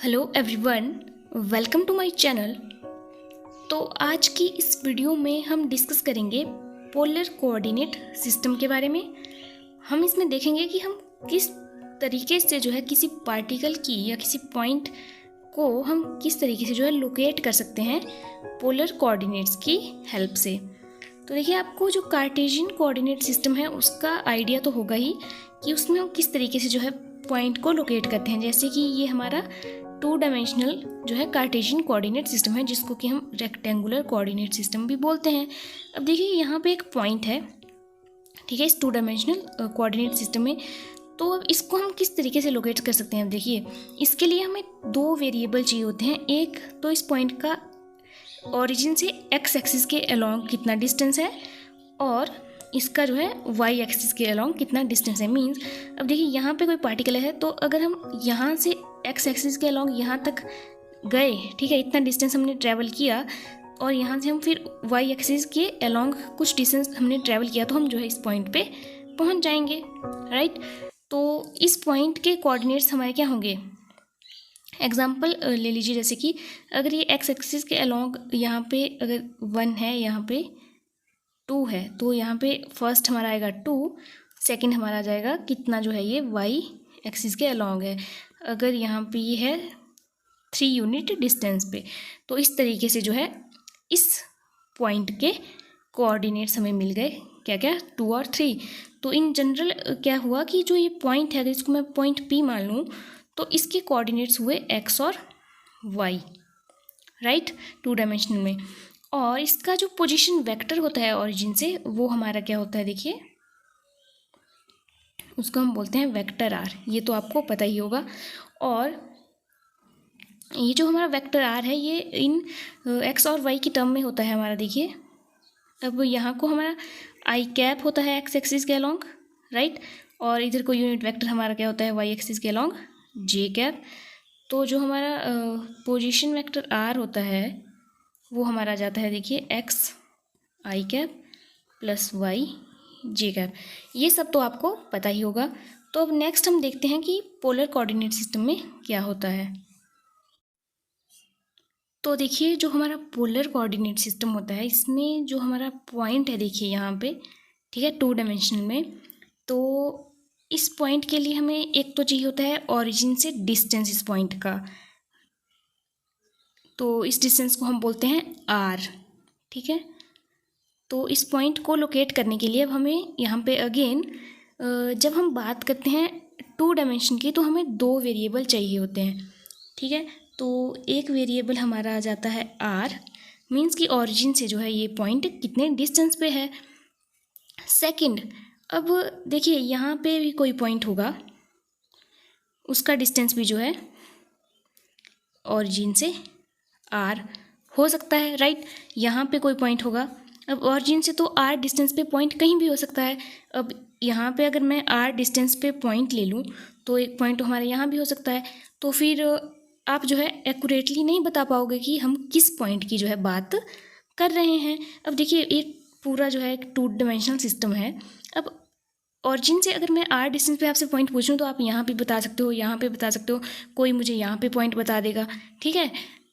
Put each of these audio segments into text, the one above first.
Hello everyone, welcome to my channel. तो आज की इस वीडियो में हम डिस्कस करेंगे पोलर कोऑर्डिनेट सिस्टम के बारे में। हम इसमें देखेंगे कि हम किस तरीके से जो है किसी पार्टिकल की या किसी पॉइंट को हम किस तरीके से जो है लोकेट कर सकते हैं पोलर कोऑर्डिनेट्स की हेल्प से। तो देखिए, आपको जो कार्टेशियन कोऑर्डिनेट सिस्टम है उसका आइडिया तो होगा ही कि उसमें हम किस तरीके से जो है पॉइंट को लोकेट करते हैं। जैसे कि ये हमारा 2 डायमेंशनल जो है कार्टेशियन कोऑर्डिनेट सिस्टम है, जिसको कि हम रेक्टेंगुलर कोऑर्डिनेट सिस्टम भी बोलते हैं। अब देखिए, यहाँ पे एक पॉइंट है, ठीक है, इस 2 डायमेंशनल कोऑर्डिनेट सिस्टम में। तो अब इसको हम किस तरीके से लोकेट कर सकते हैं। अब देखिए, इसके लिए हमें 2 वेरिएबल चाहिए होते हैं। एक तो इस पॉइंट का ओरिजिन से एक्स एक्सिस के अलोंग कितना डिस्टेंस है, और इसका जो है वाई एक्सिस के अलोंग कितना डिस्टेंस है। मीन्स अब देखिए, यहाँ पे कोई पार्टिकल है, तो अगर हम यहाँ से एक्स एक्सिस के अलोंग यहाँ तक गए, ठीक है, इतना डिस्टेंस हमने ट्रैवल किया, और यहाँ से हम फिर वाई एक्सिस के अलोंग कुछ डिस्टेंस हमने ट्रैवल किया, तो हम जो है इस पॉइंट पे पहुँच जाएंगे, राइट। तो इस पॉइंट के कोऑर्डिनेट्स हमारे क्या होंगे। एग्जाम्पल ले लीजिए, जैसे कि अगर ये एक्स एक्सिस के अलोंग यहाँ पे अगर 1 है, यहाँ पे 2 है, तो यहाँ पे फर्स्ट हमारा आएगा 2, सेकंड हमारा आ जाएगा कितना जो है ये वाई एक्सिस के अलोंग है। अगर यहाँ पे ये है 3 यूनिट डिस्टेंस पे। तो इस तरीके से जो है इस पॉइंट के कोऑर्डिनेट्स हमें मिल गए, क्या क्या, 2 और 3। तो इन जनरल क्या हुआ कि जो ये पॉइंट है, अगर इसको मैं पॉइंट P मान लूँ, तो इसके कोऑर्डिनेट्स हुए एक्स और वाई, राइट, 2 डायमेंशनल में। और इसका जो पोजीशन वेक्टर होता है ओरिजिन से, वो हमारा क्या होता है, देखिए, उसको हम बोलते हैं वेक्टर आर। ये तो आपको पता ही होगा। और ये जो हमारा वेक्टर आर है, ये इन एक्स और वाई की टर्म में होता है हमारा। देखिए, अब यहाँ को हमारा आई कैप होता है एक्स एक्सिस के अलोंग, राइट, और इधर को यूनिट वेक्टर हमारा क्या होता है वाई एक्सिस के अलोंग जे कैप। तो जो हमारा पोजीशन वेक्टर आर होता है, वो हमारा आ जाता है, देखिए, एक्स आई कैप प्लस वाई जे कैप। ये सब तो आपको पता ही होगा। तो अब नेक्स्ट हम देखते हैं कि पोलर कोऑर्डिनेट सिस्टम में क्या होता है। तो देखिए, जो हमारा पोलर कोऑर्डिनेट सिस्टम होता है, इसमें जो हमारा पॉइंट है, देखिए यहाँ पे, ठीक है, 2 डायमेंशनल में। तो इस पॉइंट के लिए हमें एक तो चाहिए होता है ओरिजिन से डिस्टेंस इस पॉइंट का। तो इस डिस्टेंस को हम बोलते हैं आर, ठीक है। तो इस पॉइंट को लोकेट करने के लिए अब हमें यहाँ पे अगेन जब हम बात करते हैं 2 डायमेंशन की, तो हमें 2 वेरिएबल चाहिए होते हैं, ठीक है। तो एक वेरिएबल हमारा आ जाता है आर, मीन्स कि ओरिजिन से जो है ये पॉइंट कितने डिस्टेंस पे है। सेकंड, अब देखिए, यहाँ पे भी कोई पॉइंट होगा, उसका डिस्टेंस भी जो है ओरिजिन से आर हो सकता है, राइट। यहाँ पे कोई पॉइंट होगा, अब ओरिजिन से तो आर डिस्टेंस पे पॉइंट कहीं भी हो सकता है। अब यहाँ पे अगर मैं आर डिस्टेंस पे पॉइंट ले लूँ, तो एक पॉइंट हमारे यहाँ भी हो सकता है। तो फिर आप जो है एक्यूरेटली नहीं बता पाओगे कि हम किस पॉइंट की जो है बात कर रहे हैं। अब देखिए, ये पूरा जो है एक 2 डायमेंशनल सिस्टम है। अब ओरिजिन से अगर मैं आर डिस्टेंस पे आपसे पॉइंट पूछूं, तो आप यहाँ पे बता सकते हो, यहाँ पे बता सकते हो, कोई मुझे यहाँ पे पॉइंट बता देगा, ठीक है।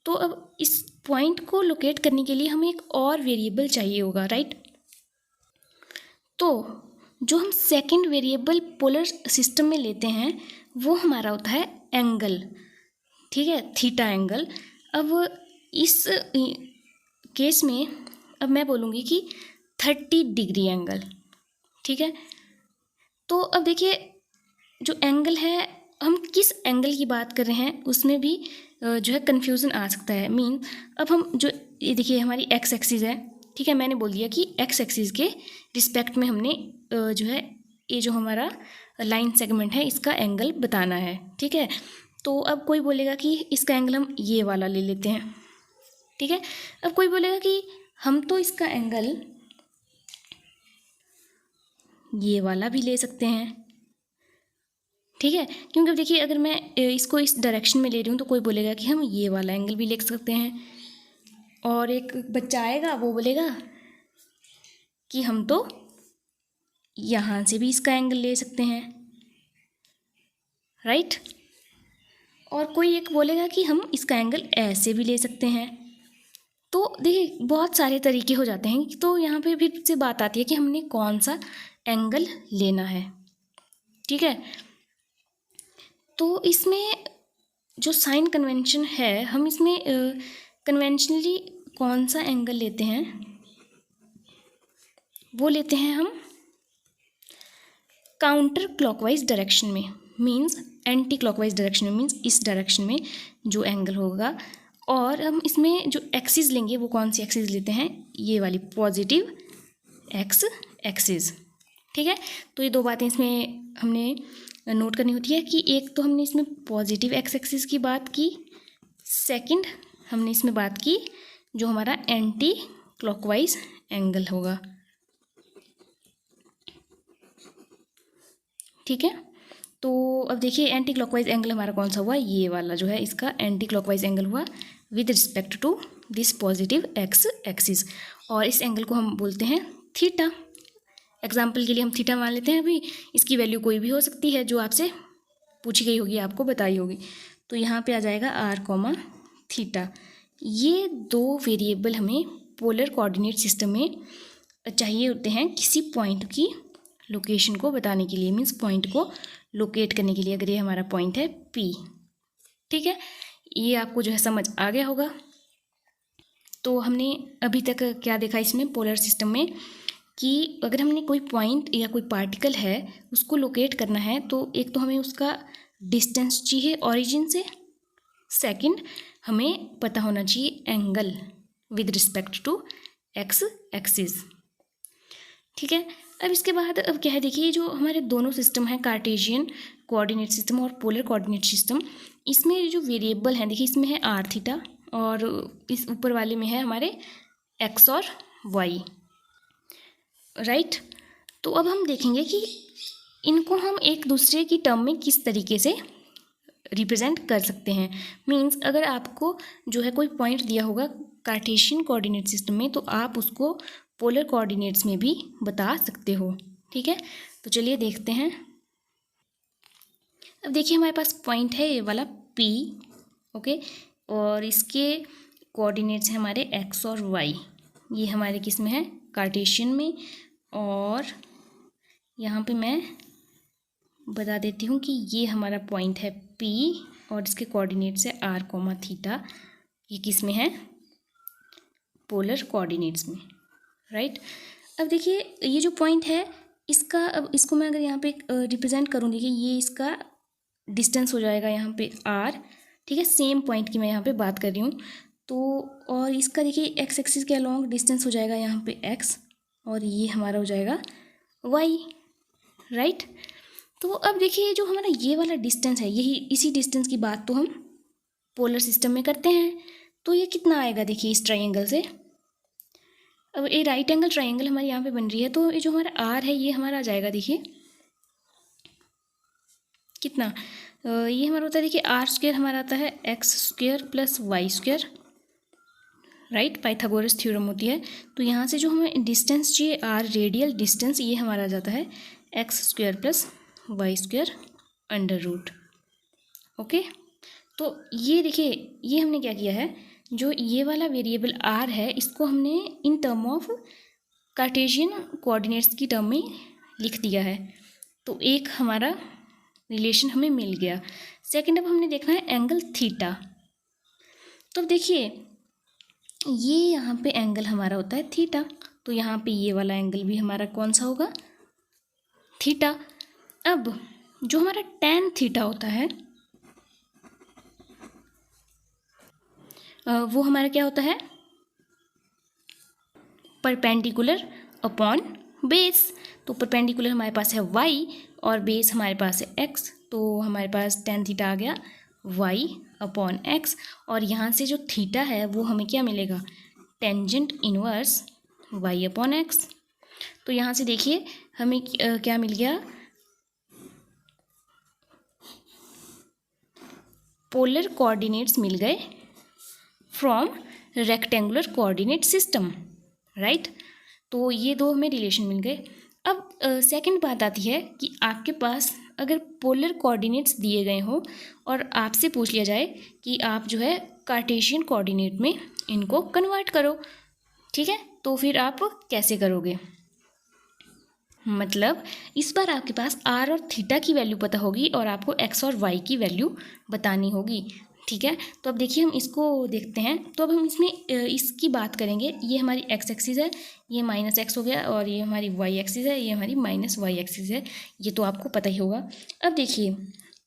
तो अब इस पॉइंट को लोकेट करने के लिए हमें एक और वेरिएबल चाहिए होगा, राइट। तो जो हम सेकंड वेरिएबल पोलर सिस्टम में लेते हैं, वो हमारा होता है एंगल, ठीक है, थीटा एंगल। अब इस केस में अब मैं बोलूँगी कि 30 डिग्री एंगल, ठीक है। तो अब देखिए, जो एंगल है, हम किस एंगल की बात कर रहे हैं उसमें भी जो है कन्फ्यूज़न आ सकता है। मीन अब हम जो ये देखिए, हमारी एक्स एक्सिस है, ठीक है, मैंने बोल दिया कि एक्स एक्सिस के रिस्पेक्ट में हमने जो है ये जो हमारा लाइन सेगमेंट है, इसका एंगल बताना है, ठीक है। तो अब कोई बोलेगा कि इसका एंगल हम ये वाला ले लेते हैं, ठीक है। अब कोई बोलेगा कि हम तो इसका एंगल ये वाला भी ले सकते हैं, ठीक है। क्योंकि अब देखिए, अगर मैं इसको इस डायरेक्शन में ले रही हूँ, तो कोई बोलेगा कि हम ये वाला एंगल भी ले सकते हैं। और एक बच्चा आएगा, वो बोलेगा कि हम तो यहाँ से भी इसका एंगल ले सकते हैं, राइट। और कोई एक बोलेगा कि हम इसका एंगल ऐसे भी ले सकते हैं। तो देखिए बहुत सारे तरीके हो जाते हैं। तो यहाँ पे फिर से बात आती है कि हमने कौन सा एंगल लेना है, ठीक है। तो इसमें जो साइन कन्वेंशन है, हम इसमें कन्वेंशनली कौन सा एंगल लेते हैं, वो लेते हैं हम काउंटर क्लॉकवाइज डायरेक्शन में, मींस एंटी क्लॉकवाइज डायरेक्शन में, मींस इस डायरेक्शन में जो एंगल होगा। और हम इसमें जो एक्सिस लेंगे वो कौन सी एक्सिस लेते हैं, ये वाली पॉजिटिव एक्स एक्सिस, ठीक है। तो ये दो बातें इसमें हमने नोट करनी होती है कि एक तो हमने इसमें पॉजिटिव एक्स एक्सिस की बात की, सेकंड हमने इसमें बात की जो हमारा एंटी क्लॉकवाइज एंगल होगा, ठीक है। तो अब देखिए एंटी क्लॉकवाइज एंगल हमारा कौन सा हुआ, ये वाला जो है इसका एंटी क्लॉकवाइज एंगल हुआ with respect to this positive x axis, और इस एंगल को हम बोलते हैं थीटा। एग्जाम्पल के लिए हम थीटा मान लेते हैं। अभी इसकी वैल्यू कोई भी हो सकती है जो आपसे पूछी गई होगी, आपको बताई होगी। तो यहाँ पे आ जाएगा आर कॉमा थीटा। ये दो वेरिएबल हमें पोलर कोऑर्डिनेट सिस्टम में चाहिए होते हैं किसी पॉइंट की लोकेशन को बताने के लिए, मीन्स पॉइंट को लोकेट करने के लिए। अगर ये हमारा पॉइंट है P, ठीक है। ये आपको जो है समझ आ गया होगा। तो हमने अभी तक क्या देखा इसमें पोलर सिस्टम में कि अगर हमने कोई पॉइंट या कोई पार्टिकल है उसको लोकेट करना है तो एक तो हमें उसका डिस्टेंस चाहिए ओरिजिन से, सेकंड हमें पता होना चाहिए angle with respect to x axis, ठीक है। अब इसके बाद अब क्या है, देखिए जो हमारे दोनों सिस्टम हैं, कार्टेशियन कोऑर्डिनेट सिस्टम और पोलर कोऑर्डिनेट सिस्टम, इसमें जो वेरिएबल हैं देखिए इसमें है आर थीटा और इस ऊपर वाले में है हमारे एक्स और वाई, राइट। तो अब हम देखेंगे कि इनको हम एक दूसरे की टर्म में किस तरीके से रिप्रेजेंट कर सकते हैं। मींस अगर आपको जो है कोई पॉइंट दिया होगा कार्टेशियन कोऑर्डिनेट सिस्टम में तो आप उसको पोलर कोऑर्डिनेट्स में भी बता सकते हो, ठीक है। तो चलिए देखते हैं। अब देखिए हमारे पास पॉइंट है ये वाला P, ओके, और इसके कोऑर्डिनेट्स हैं हमारे एक्स और वाई। ये हमारे किस में है, कार्टेशियन में। और यहाँ पे मैं बता देती हूँ कि ये हमारा पॉइंट है P और इसके कोऑर्डिनेट्स है आर कोमा थीटा। ये किस में है, पोलर कोऑर्डिनेट्स में, राइट। अब देखिए ये जो पॉइंट है इसका, अब इसको मैं अगर यहाँ पे रिप्रेजेंट करूँ, देखिए ये इसका डिस्टेंस हो जाएगा यहाँ पे r, ठीक है। सेम पॉइंट की मैं यहाँ पे बात कर रही हूँ। तो और इसका देखिए एक्स एक्सिस के अलॉन्ग डिस्टेंस हो जाएगा यहाँ पे x और ये हमारा हो जाएगा y, राइट। तो अब देखिए जो हमारा ये वाला डिस्टेंस है, यही इसी डिस्टेंस की बात तो हम पोलर सिस्टम में करते हैं। तो ये कितना आएगा देखिए इस ट्राइंगल से। अब ये राइट एंगल ट्राइंगल हमारे यहाँ पे बन रही है, तो ये जो हमारा r है ये हमारा आ जाएगा देखिए कितना, ये हमारा होता है देखिए आर स्क्वायर हमारा आता है x square plus y square, right. Pythagoras theorem होती है। तो यहाँ से जो हमें डिस्टेंस चाहिए आर, रेडियल डिस्टेंस, ये हमारा आ जाता है x square plus y square under root, okay. तो ये देखिए ये हमने क्या किया है, जो ये वाला वेरिएबल आर है इसको हमने in term of Cartesian coordinates की टर्म में लिख दिया है। तो एक हमारा रिलेशन हमें मिल गया। सेकंड अब हमने देखना है एंगल थीटा। तो अब देखिए ये यहाँ पे एंगल हमारा होता है थीटा, तो यहाँ पे ये वाला एंगल भी हमारा कौन सा होगा, थीटा। अब जो हमारा tan थीटा होता है वो हमारा क्या होता है, परपेंडिकुलर अपॉन बेस। तो परपेंडिकुलर हमारे पास है y और बेस हमारे पास है x, तो हमारे पास tan थीटा आ गया y अपॉन x। और यहाँ से जो थीटा है वो हमें क्या मिलेगा, tangent inverse y upon x। तो यहाँ से देखिए हमें क्या मिल गया, पोलर कोऑर्डिनेट्स मिल गए from rectangular coordinate system, right. तो ये दो हमें रिलेशन मिल गए। अब सेकंड बात आती है कि आपके पास अगर पोलर कोऑर्डिनेट्स दिए गए हों और आपसे पूछ लिया जाए कि आप जो है कार्टेशियन कोऑर्डिनेट में इनको कन्वर्ट करो, ठीक है, तो फिर आप कैसे करोगे? मतलब इस बार आपके पास आर और थीटा की वैल्यू पता होगी और आपको एक्स और वाई की वैल्यू बतानी होगी, ठीक है। तो अब देखिए हम इसको देखते हैं। तो अब हम इसमें इसकी बात करेंगे। ये हमारी एक्स एक्सिस है, ये माइनस एक्स हो गया, और ये हमारी वाई एक्सिस है, ये हमारी माइनस वाई एक्सिस है। ये तो आपको पता ही होगा। अब देखिए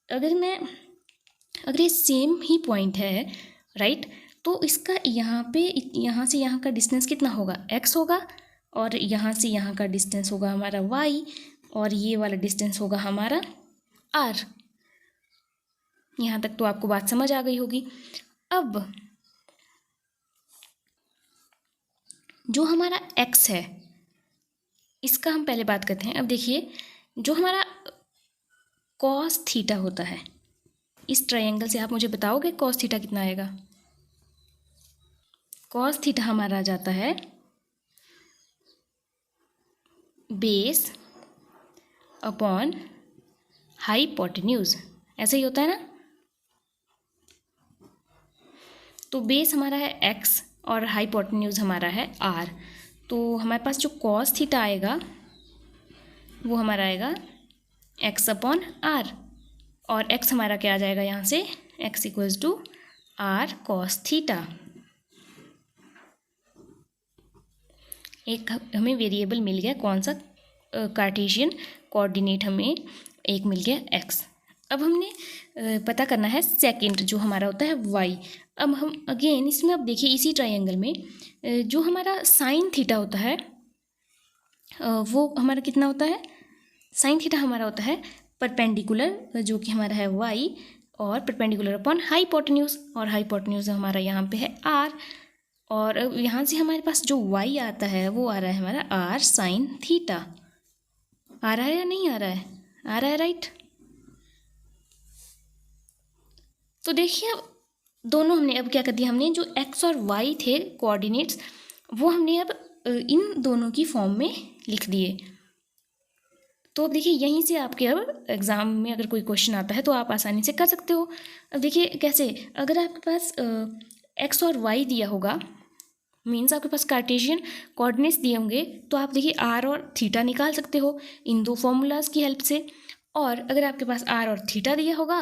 अगर ये सेम ही पॉइंट है, राइट, तो इसका यहाँ पे यहाँ से यहाँ का डिस्टेंस कितना होगा? एक्स होगा, और यहाँ से यहाँ का डिस्टेंस होगा हमारा वाई, और ये वाला डिस्टेंस होगा हमारा आर। यहाँ तक तो आपको बात समझ आ गई होगी। अब जो हमारा एक्स है इसका हम पहले बात करते हैं। अब देखिए जो हमारा कॉस थीटा होता है, इस ट्रायंगल से आप मुझे बताओगे कॉस थीटा कितना आएगा? कॉस थीटा हमारा आ जाता है बेस अपॉन हाइपोटेन्यूज। ऐसा ही होता है ना? तो बेस हमारा है एक्स और हाइपोटेन्यूज हमारा है आर। तो हमारे पास जो कॉस थीटा आएगा वो हमारा आएगा एक्स अपॉन आर, और एक्स हमारा क्या आ जाएगा यहाँ से? X equals to r cos theta. एक हमें वेरिएबल मिल गया, कौन सा? कार्टेशियन कोऑर्डिनेट हमें एक मिल गया एक्स। अब हमने पता करना है सेकंड जो हमारा होता है वाई। अब हम अगेन इसमें अब देखिए इसी ट्रायंगल में जो हमारा साइन थीटा होता है वो हमारा कितना होता है? साइन थीटा हमारा होता है परपेंडिकुलर, जो कि हमारा है वाई, और परपेंडिकुलर अपॉन हाइपोटेन्यूज, और हाइपोटेन्यूज हमारा यहाँ पे है आर। और यहाँ से हमारे पास जो वाई आता है वो आ रहा है हमारा आर साइन थीटा। आ रहा है या नहीं आ रहा है? आ रहा है, राइट। तो देखिए अब दोनों हमने अब क्या कर दिया, हमने जो एक्स और वाई थे कोऑर्डिनेट्स वो हमने अब इन दोनों की फॉर्म में लिख दिए। तो अब देखिए यहीं से आपके अब एग्ज़ाम में अगर कोई क्वेश्चन आता है तो आप आसानी से कर सकते हो। अब देखिए कैसे, अगर आपके पास एक्स और वाई दिया होगा, मीन्स आपके पास कार्टेशियन कोऑर्डिनेट्स दिए होंगे, तो आप देखिए आर और थीटा निकाल सकते हो इन दो फॉर्मूलाज की हेल्प से। और अगर आपके पास आर और थीटा दिया होगा,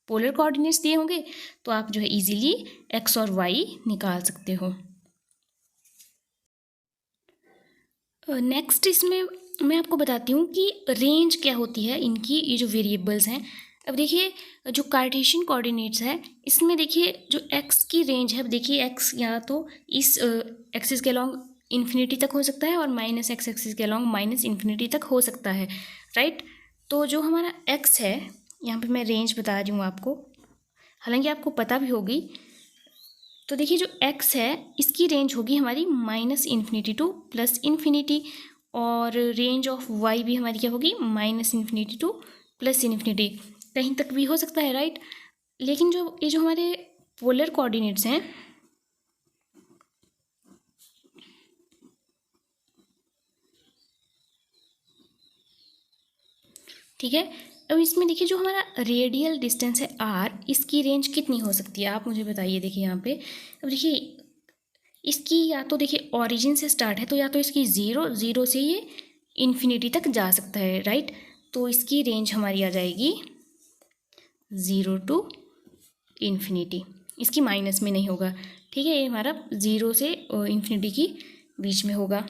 पोलर कोऑर्डिनेट्स दिए होंगे, तो आप जो है इजीली एक्स और वाई निकाल सकते हो। नेक्स्ट इसमें मैं आपको बताती हूँ कि रेंज क्या होती है इनकी, ये जो वेरिएबल्स हैं। अब देखिए जो कार्टेशियन कोऑर्डिनेट्स है इसमें देखिए जो एक्स की रेंज है, अब देखिए एक्स या तो इस एक्सिस के अलॉन्ग इन्फिनिटी तक हो सकता है और माइनस एक्स एक्सिस के अलॉन्ग माइनस इन्फिनिटी तक हो सकता है, राइट। तो जो हमारा एक्स है, यहाँ पे मैं रेंज बता रही हूँ आपको, हालांकि आपको पता भी होगी। तो देखिए जो x है इसकी रेंज होगी हमारी minus infinity two plus infinity, और रेंज ऑफ y भी हमारी क्या होगी? Minus infinity two plus infinity, कहीं तक भी हो सकता है, राइट। लेकिन जो ये जो हमारे पोलर कोऑर्डिनेट्स हैं, ठीक है, अब इसमें देखिए जो हमारा रेडियल डिस्टेंस है r, इसकी रेंज कितनी हो सकती है आप मुझे बताइए। देखिए यहाँ पे अब देखिए इसकी या तो देखिए ओरिजिन से स्टार्ट है, तो या तो इसकी ज़ीरो से ये इन्फिनिटी तक जा सकता है, राइट। तो इसकी रेंज हमारी आ जाएगी 0 टू इन्फिनिटी, इसकी माइनस में नहीं होगा, ठीक है। ये हमारा 0 से इन्फिनिटी की बीच में होगा।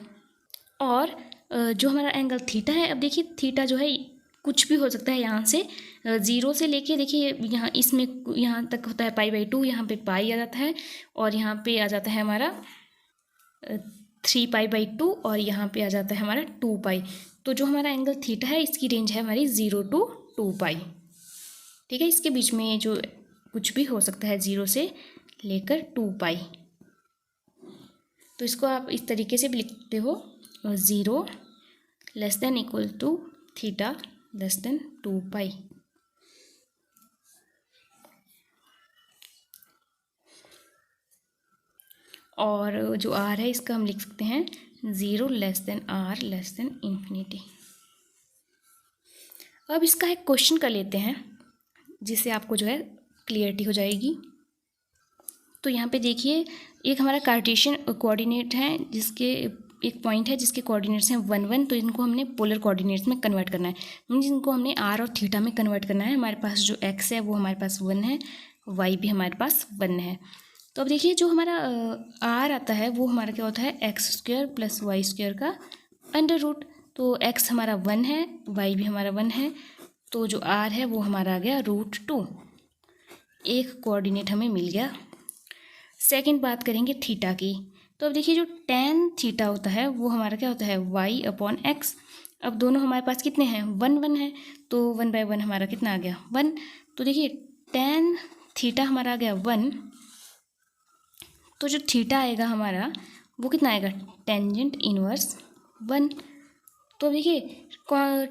और जो हमारा एंगल थीटा है, अब देखिए थीटा जो है कुछ भी हो सकता है, यहाँ से 0 से लेके देखिए यहाँ इसमें यहाँ तक होता है π/2, यहाँ पे पाई आ जाता है, और यहाँ पे आ जाता है हमारा 3π/2, और यहाँ पे आ जाता है हमारा 2π। तो जो हमारा एंगल थीटा है इसकी रेंज है हमारी 0 टू 2π, ठीक है। इसके बीच में जो कुछ भी हो सकता है 0 से लेकर 2π। तो इसको आप इस तरीके से भी लिखते हो, 0 less than equal to theta less than 2π। और जो r है इसका हम लिख सकते हैं 0 less then r less than infinity. अब इसका एक क्वेश्चन कर लेते हैं जिससे आपको जो है क्लियरिटी हो जाएगी। तो यहाँ पे देखिए, एक हमारा कार्टेशियन कोऑर्डिनेट है जिसके एक पॉइंट है जिसके कोऑर्डिनेट्स हैं 1 1, तो इनको हमने पोलर कोऑर्डिनेट्स में कन्वर्ट करना है, मीन्स इनको हमने आर और थीटा में कन्वर्ट करना है। हमारे पास जो एक्स है वो हमारे पास 1 है, वाई भी हमारे पास 1 है। तो अब देखिए जो हमारा आर आता है वो हमारा क्या होता है, x square plus y square का अंडर रूट। तो एक्स हमारा 1 है, वाई भी हमारा 1 है, तो जो आर है वो हमारा आ गया √2। एक कोऑर्डिनेट हमें मिल गया। सेकंड बात करेंगे थीटा की। तो अब देखिए जो tan थीटा होता है वो हमारा क्या होता है, y/x। अब दोनों हमारे पास कितने हैं, 1 1 है, तो 1/1 हमारा कितना आ गया, 1। तो देखिए tan थीटा हमारा आ गया 1, तो जो थीटा आएगा हमारा वो कितना आएगा, टेंजेंट इनवर्स 1। तो देखिए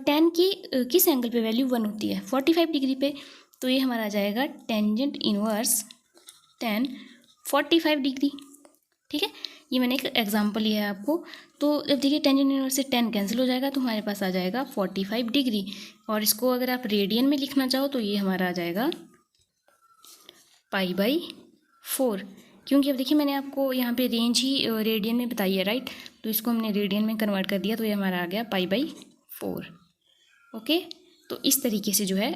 tan की किस एंगल पे वैल्यू 1 होती है, 45 डिग्री पे, तो ये हमारा आ जाएगा टेंजेंट इनवर्स tan 45 डिग्री। ठीक है, ये मैंने एक एग्जांपल लिया है आपको। तो अब देखिए टेंजेंट इनवर्स से tan कैंसिल हो जाएगा, तो हमारे पास आ जाएगा 45 डिग्री। और इसको अगर आप रेडियन में लिखना चाहो तो ये हमारा आ जाएगा π/4, क्योंकि अब देखिए मैंने आपको यहाँ पे रेंज ही रेडियन में बताई है, राइट। तो इसको हमने रेडियन में कन्वर्ट कर दिया, तो ये हमारा आ गया π/4। ओके, तो इस तरीके से जो है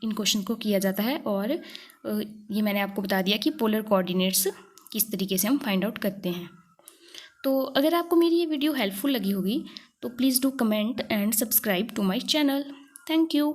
इन क्वेश्चन को किया जाता है। और ये मैंने आपको बता दिया कि पोलर कोऑर्डिनेट्स किस तरीके से हम फाइंड आउट करते हैं। तो अगर आपको मेरी ये वीडियो हेल्पफुल लगी होगी तो please do comment and subscribe to my channel. Thank you.